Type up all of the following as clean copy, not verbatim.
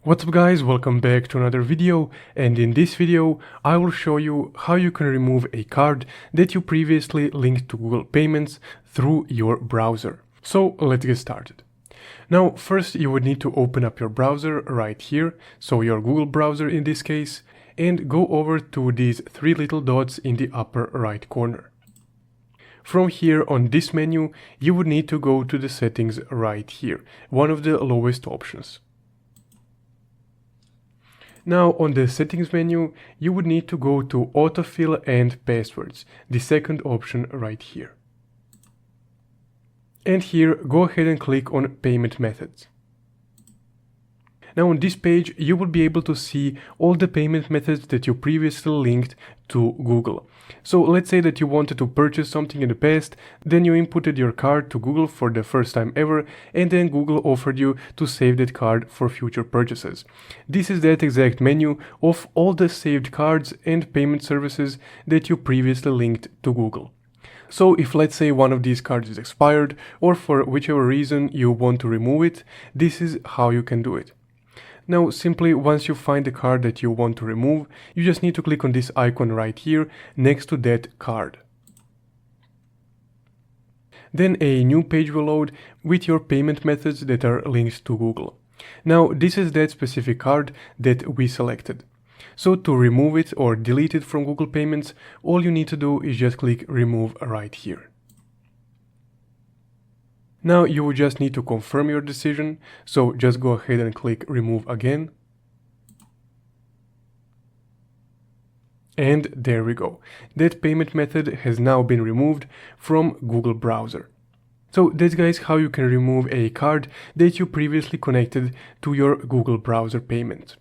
What's up guys, welcome back to another video, and in this video I will show you how you can remove a card that you previously linked to Google Payments through your browser. So let's get started. Now first you would need to open up your browser right here, so your Google browser in this case, and go over to these three little dots in the upper right corner. From here on this menu you would need to go to the settings right here, one of the lowest options. Now on the settings menu, you would need to go to autofill and passwords, the second option right here. And here, go ahead and click on payment methods. Now on this page, you will be able to see all the payment methods that you previously linked to Google. So let's say that you wanted to purchase something in the past, then you inputted your card to Google for the first time ever, and then Google offered you to save that card for future purchases. This is that exact menu of all the saved cards and payment services that you previously linked to Google. So if let's say one of these cards is expired, or for whichever reason you want to remove it, this is how you can do it. Now simply once you find the card that you want to remove, you just need to click on this icon right here next to that card. Then a new page will load with your payment methods that are linked to Google. Now this is that specific card that we selected. So to remove it or delete it from Google Payments, all you need to do is just click remove right here. Now you will just need to confirm your decision, so just go ahead and click remove again. And there we go. That payment method has now been removed from Google browser. So that's guys how you can remove a card that you previously connected to your Google browser payment.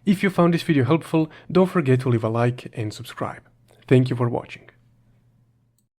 If you found this video helpful, don't forget to leave a like and subscribe. Thank you for watching.